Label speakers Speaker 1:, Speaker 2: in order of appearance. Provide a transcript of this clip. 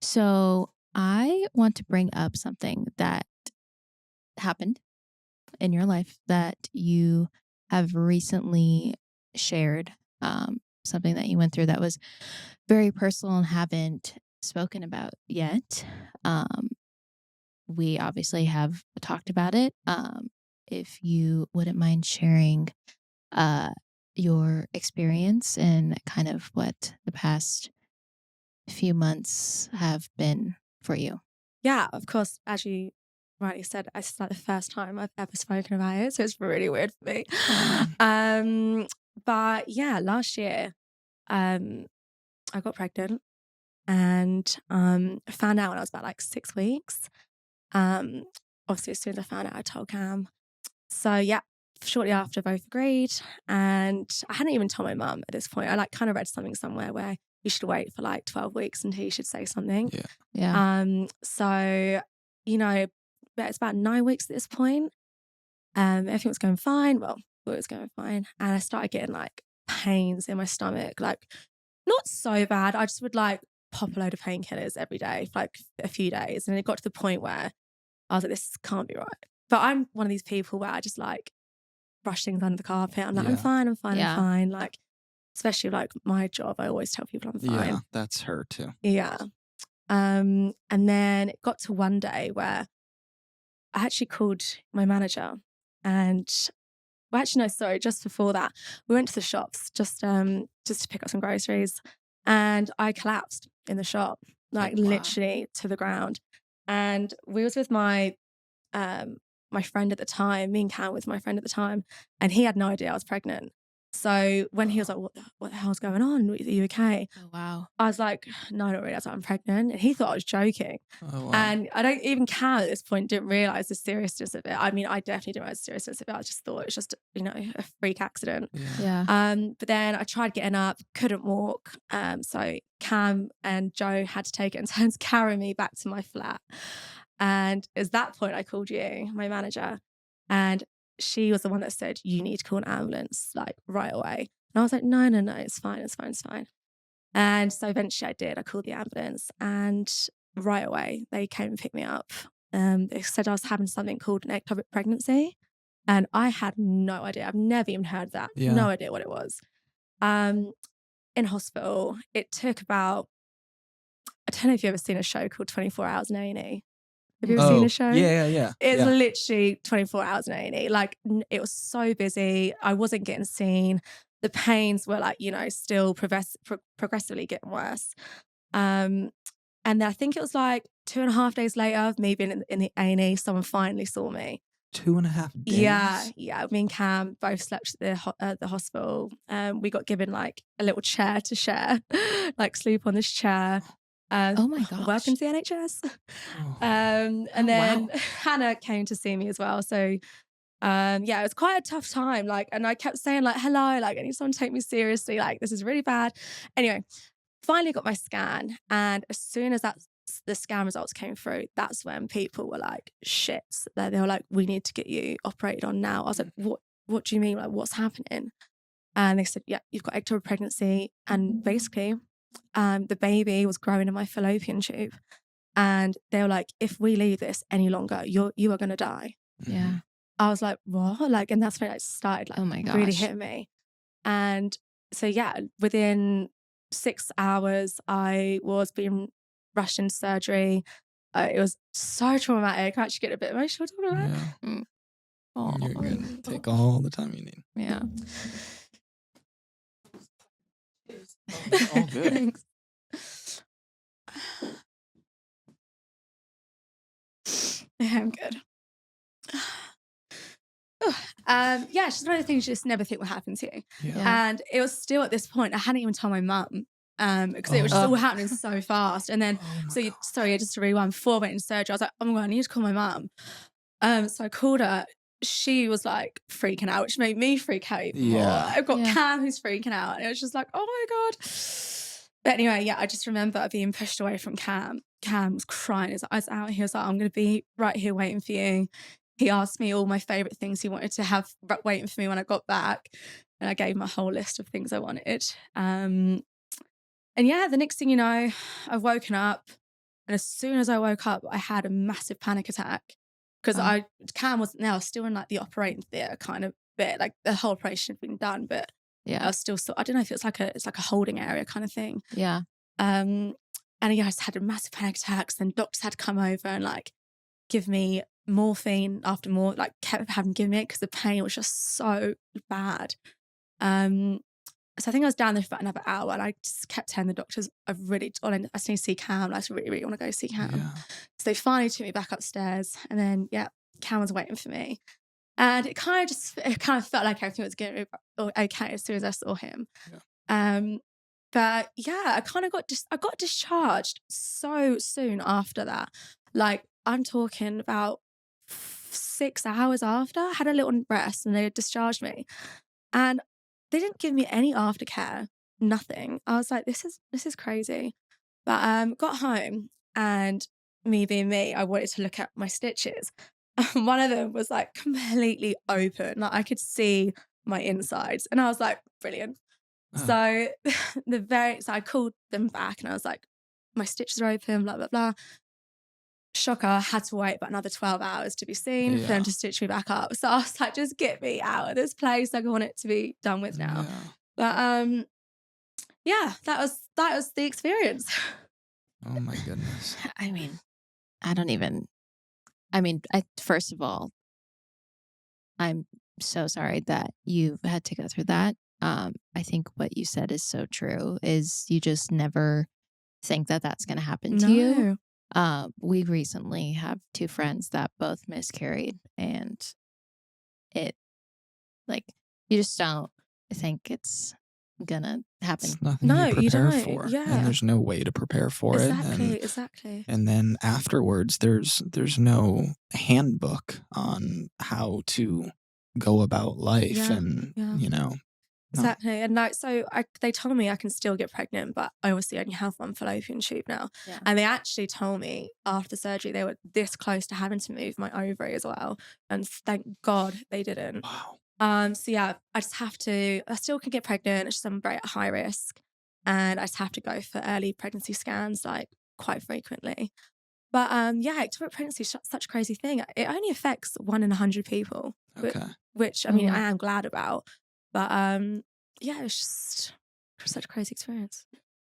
Speaker 1: So I want to bring up something that happened in your life that you have recently shared, something that you went through that was very personal and haven't spoken about yet. Um, we obviously have talked about it. If you wouldn't mind sharing uh, your experience and kind of what the past few months have been for you.
Speaker 2: Yeah, of course. As you rightly said, it's like the first time I've ever spoken about it, so it's really weird for me. Um, but yeah, last year, um, I got pregnant and I found out when I was about like 6 weeks. Um, Obviously, as soon as I found out, I told Cam. So yeah, shortly after, both agreed, and I hadn't even told my mum at this point. I like kind of read something somewhere where you should wait for like 12 weeks until you should say something.
Speaker 3: Yeah.
Speaker 1: Yeah.
Speaker 2: So, you know, but it's about 9 weeks at this point. Everything was going fine. Well, it was going fine. And I started getting like pains in my stomach, like not so bad. I just would like pop a load of painkillers every day for like a few days. And it got to the point where I was like, this can't be right. But I'm one of these people where I just like brush things under the carpet. I'm like, I'm
Speaker 3: Yeah.
Speaker 2: fine, I'm fine,
Speaker 1: Yeah.
Speaker 2: I'm fine. Like, especially like my job, I always tell people I'm fine.
Speaker 3: Yeah, that's her too.
Speaker 2: Yeah. And then it got to one day where I actually called my manager and well, actually, no, sorry, just before that, we went to the shops just to pick up some groceries and I collapsed in the shop, like
Speaker 1: Wow.
Speaker 2: literally to the ground. And we was with my friend at the time, me and Cam was my friend at the time, and he had no idea I was pregnant. So when he was like, what the hell's going on? Are you okay?
Speaker 1: Oh, wow.
Speaker 2: I was like, no, not really. I was like, I'm pregnant. And he thought I was joking.
Speaker 3: Oh, wow.
Speaker 2: And I don't even Cam at this point didn't realize the seriousness of it. I mean, I definitely didn't realize the seriousness of it. I just thought it was just, a freak accident.
Speaker 3: Yeah.
Speaker 1: Yeah.
Speaker 2: But then I tried getting up, couldn't walk. So Cam and Joe had to take it in turns carrying me back to my flat. And at that point, I called you, my manager, and she was the one that said, you need to call an ambulance, like right away. And I was like, no, it's fine, it's fine, it's fine. And so eventually I did. I called the ambulance and right away they came and picked me up. They said I was having something called an ectopic pregnancy. And I had no idea. I've never even heard of that.
Speaker 3: Yeah.
Speaker 2: No idea what it was. In hospital, it took about, I don't know if you've ever seen a show called 24 Hours in A&E. Have you ever seen the show?
Speaker 3: Yeah.
Speaker 2: It's literally 24 hours in A&E. Like, it was so busy. I wasn't getting seen. The pains were like, still progressively getting worse. And then I think it was like 2.5 days later of me being in the A&E, someone finally saw me.
Speaker 3: 2.5 days?
Speaker 2: Yeah. Me and Cam both slept at the hospital. We got given like a little chair to share, like sleep on this chair.
Speaker 1: Oh my gosh.
Speaker 2: Welcome to the NHS.
Speaker 3: Oh.
Speaker 2: And then Hannah came to see me as well. So it was quite a tough time. Like, and I kept saying like, hello, like I need someone to take me seriously. Like, this is really bad. Anyway, finally got my scan. And as soon as the scan results came through, that's when people were like, shit. They were like, we need to get you operated on now. I was like, what do you mean? Like, what's happening? And they said, yeah, you've got ectopic pregnancy. And basically, the baby was growing in my fallopian tube. And they were like, if we leave this any longer, you are going to die.
Speaker 1: Yeah.
Speaker 2: I was like, what? Like, and that's when it started like
Speaker 1: Oh my gosh.
Speaker 2: really hitting me. And so, yeah, within 6 hours, I was being rushed into surgery. It was so traumatic. I actually get a bit emotional talking about it.
Speaker 3: Yeah.
Speaker 1: Oh,
Speaker 3: You're good. Take all the time you need.
Speaker 1: yeah.
Speaker 3: All good.
Speaker 2: Thanks. Yeah, I'm good. It's just one of the things you just never think will happen to you.
Speaker 3: Yeah.
Speaker 2: And it was still at this point, I hadn't even told my mum because it was just all happening so fast. And then, just to rewind, before I went in surgery, I was like, oh my God, I need to call my mum. So I called her. She was like freaking out, which made me freak out even more. I've got Cam who's freaking out. And it was just like, oh my God. But anyway, I just remember being pushed away from Cam. Cam was crying his eyes out. He was like, I'm going to be right here waiting for you. He asked me all my favourite things he wanted to have waiting for me when I got back. And I gave him a whole list of things I wanted. The next thing you know, I've woken up. And as soon as I woke up, I had a massive panic attack because
Speaker 1: Oh,
Speaker 2: Cam wasn't there. I was still in like the operating theatre kind of bit, like the whole operation had been done, but I
Speaker 1: yeah.
Speaker 2: was still I don't know if it's like a holding area kind of thing.
Speaker 1: Yeah.
Speaker 2: And yeah, I just had a massive panic attacks. Then doctors had to come over and like give me morphine after more, like kept having to give me it because the pain was just so bad. Um, so I think I was down there for about another hour, and I just kept telling the doctors, I just need to see Cam. I just really, really want to go see Cam.
Speaker 3: Yeah.
Speaker 2: So they finally took me back upstairs, and then yeah, Cam was waiting for me, and it kind of felt like everything was going okay as soon as I saw him.
Speaker 3: Yeah.
Speaker 2: But yeah, I got discharged so soon after that. Like I'm talking about 6 hours after. I had a little rest and they discharged me. And they didn't give me any aftercare, nothing. I was like, this is crazy. But got home, and me being me, I wanted to look at my stitches. One of them was like completely open. Like I could see my insides. And I was like, brilliant.
Speaker 3: Oh,
Speaker 2: So so I called them back and I was like, my stitches are open, blah, blah, blah. Shocker, I had to wait about another 12 hours to be seen for them
Speaker 3: yeah.
Speaker 2: to stitch me back up. So I was like, just get me out of this place. Like I want it to be done with now.
Speaker 3: Yeah.
Speaker 2: But yeah, that was the experience.
Speaker 3: Oh my goodness.
Speaker 1: I mean, first of all, I'm so sorry that you've had to go through that. I think what you said is so true, is you just never think that that's going to happen to you. We recently have two friends that both miscarried, and it, like, you just don't think it's gonna happen.
Speaker 3: It's nothing
Speaker 2: No,
Speaker 3: you
Speaker 2: you
Speaker 3: prepare
Speaker 2: don't.
Speaker 3: for.
Speaker 2: Yeah.
Speaker 3: And there's no way to prepare for it.
Speaker 2: Exactly.
Speaker 3: And then afterwards, there's no handbook on how to go about life.
Speaker 2: Yeah,
Speaker 3: And,
Speaker 2: yeah.
Speaker 3: no.
Speaker 2: Exactly. And like, so they told me I can still get pregnant, but I obviously only have one fallopian tube now.
Speaker 1: Yeah.
Speaker 2: And they actually told me after the surgery they were this close to having to move my ovary as well. And thank God they didn't.
Speaker 3: Wow.
Speaker 2: So yeah, I still can get pregnant. It's just I'm very at high risk. And I just have to go for early pregnancy scans like quite frequently. But yeah, ectopic pregnancy is such a crazy thing. It only affects 1 in 100 people,
Speaker 3: Okay.
Speaker 2: which I
Speaker 1: Oh,
Speaker 2: mean,
Speaker 1: wow.
Speaker 2: I am glad about. But yeah, it's just such a crazy experience.